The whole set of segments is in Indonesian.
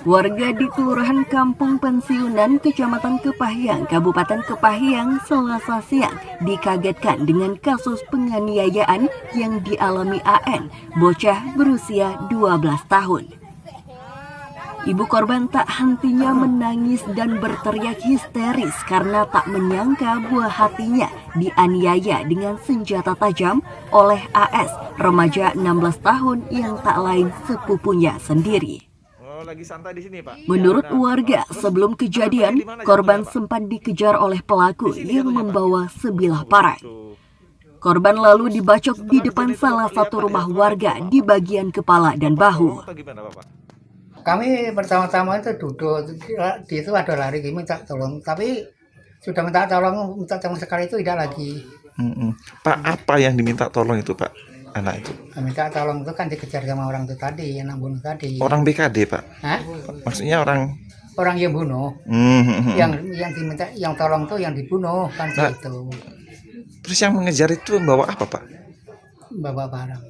Warga di Kelurahan Kampung Pensiunan, Kecamatan Kepahyang, Kabupaten Kepahyang, Selasa siang dikagetkan dengan kasus penganiayaan yang dialami AN, bocah berusia 12 tahun. Ibu korban tak hentinya menangis dan berteriak histeris karena tak menyangka buah hatinya dianiaya dengan senjata tajam oleh AS, remaja 16 tahun yang tak lain sepupunya sendiri. Lagi santai di sini, Pak. Menurut warga, sebelum kejadian, korban sempat dikejar oleh pelaku yang membawa sebilah parang. Korban lalu dibacok di depan salah satu rumah warga di bagian kepala dan bahu. Kami pertama-tama itu duduk, di itu ada lari minta tolong, tapi sudah minta tolong sekali itu tidak lagi. Pak, apa yang diminta tolong itu, Pak? Anak itu Minta tolong itu kan dikejar sama orang itu tadi, yang bunuh tadi. orang BKD, Pak? Hah? Maksudnya orang yang bunuh. Yang diminta, yang tolong tuh yang dibunuh kan itu. Terus yang mengejar itu bawa apa, Pak? Bawa barang.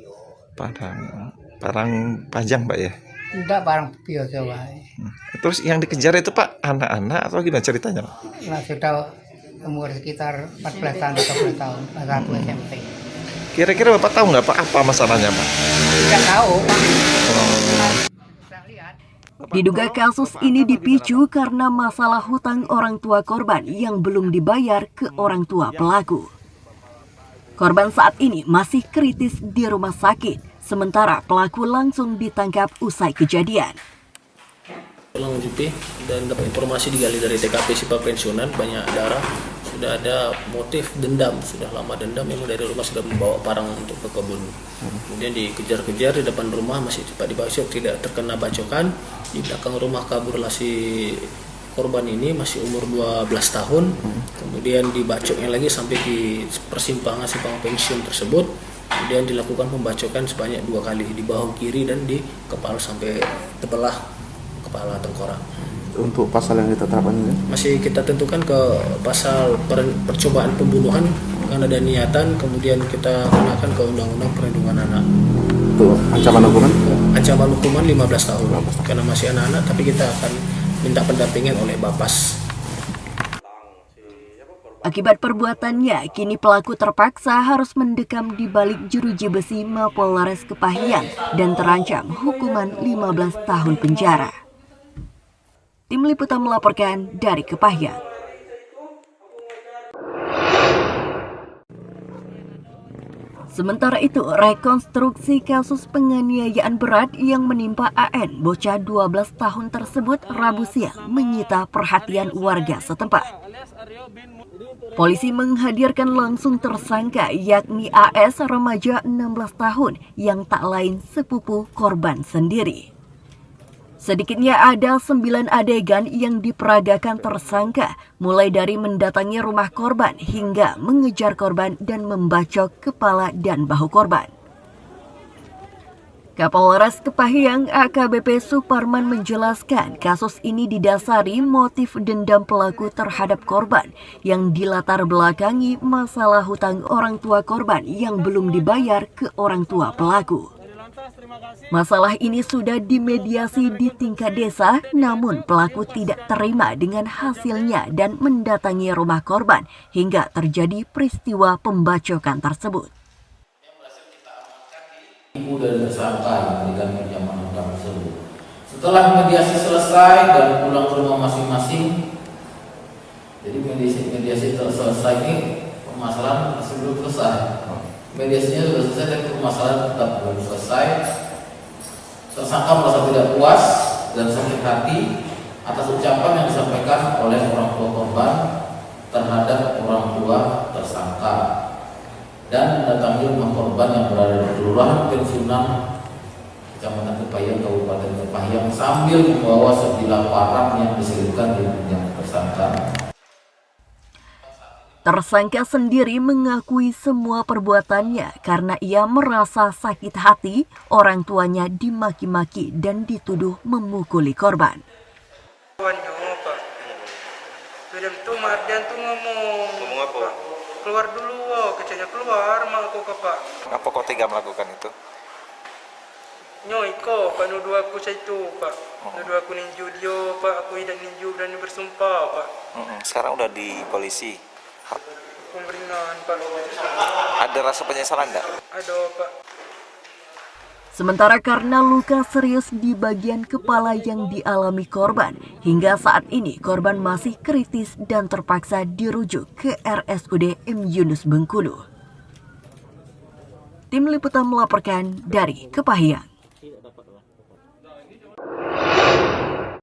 Barang panjang, Pak ya? Tidak, barang biasa, Pak. Terus yang dikejar itu, Pak, anak-anak atau gimana ceritanya, Pak? Nah, sudah umur sekitar 14 tahun, 13 tahun, satu SMP. Kira-kira Bapak tahu nggak, Pak, apa masalahnya, Pak? Tidak tahu, Pak. Diduga kasus ini dipicu karena masalah hutang orang tua korban yang belum dibayar ke orang tua pelaku. Korban saat ini masih kritis di rumah sakit, sementara pelaku langsung ditangkap usai kejadian. Lanjuti dan dapat informasi digali dari TKP Sipal Pensiunan, banyak darah, sudah ada motif dendam, sudah lama dendam, memang dari rumah sudah membawa parang untuk ke kebun. Kemudian dikejar-kejar di depan rumah, masih cepat dibacok, tidak terkena bacokan. Di belakang rumah kabur si korban ini masih umur 12 tahun, kemudian dibacoknya lagi sampai di persimpangan simpang pensiun tersebut. Kemudian dilakukan pembacokan sebanyak 2 kali di bahu kiri dan di kepala sampai terbelah kepala tengkorak. Untuk pasal yang ditetapkan ini? Masih kita tentukan ke pasal percobaan pembunuhan karena ada niatan, kemudian kita kenakan ke Undang-Undang Perlindungan Anak. Untuk ancaman hukuman? Ancaman hukuman 15 tahun. Karena masih anak-anak, tapi kita akan minta pendampingan oleh Bapas. Akibat perbuatannya, kini pelaku terpaksa harus mendekam di balik jeruji besi Mapolres Kepahyang dan terancam hukuman 15 tahun penjara. Tim Liputan melaporkan dari Kepahyang. Sementara itu, rekonstruksi kasus penganiayaan berat yang menimpa AN, bocah 12 tahun tersebut Rabu siang menyita perhatian warga setempat. Polisi menghadirkan langsung tersangka yakni AS, remaja 16 tahun yang tak lain sepupu korban sendiri. Sedikitnya ada 9 adegan yang diperagakan tersangka, mulai dari mendatangi rumah korban hingga mengejar korban dan membacok kepala dan bahu korban. Kapolres Kepahyang AKBP Suparman menjelaskan kasus ini didasari motif dendam pelaku terhadap korban yang dilatar belakangi masalah hutang orang tua korban yang belum dibayar ke orang tua pelaku. Masalah ini sudah dimediasi di tingkat desa, namun pelaku tidak terima dengan hasilnya dan mendatangi rumah korban hingga terjadi peristiwa pembacokan tersebut. Ibu dan tersangka yang memberikan pinjaman hutang tersebut. Setelah mediasi selesai dan pulang ke rumah masing-masing, jadi mediasi selesai ini permasalahan masih belum selesai. Mediasinya sudah selesai dan permasalahan tetap belum selesai. Tersangka merasa tidak puas dan sakit hati atas ucapan yang disampaikan oleh orang tua korban terhadap orang tua tersangka dan mendatangi rumah korban yang berada di Kelurahan Pensiunan, Kecamatan Kepahyang, Kabupaten Kepahyang sambil membawa sebilah parang yang diselipkan di pinggang tersangka. Tersangka sendiri mengakui semua perbuatannya karena ia merasa sakit hati orang tuanya dimaki-maki dan dituduh memukuli korban. Ngomong apa? Keluar dulu, kecilnya keluar, mak aku Pak. Apa kok tega melakukan itu? Nyoi ko, Pak nuduh aku saya itu, Pak. Nuduh aku ninju dia, Pak. Aku tidak ninju, berani bersumpah, Pak. Sekarang udah di polisi. Pemberingan, Pak. Ada rasa penyesalan nggak? Ada, Pak. Sementara karena luka serius di bagian kepala yang dialami korban, hingga saat ini korban masih kritis dan terpaksa dirujuk ke RSUD M. Yunus Bengkulu. Tim Liputan melaporkan dari Kepahyang.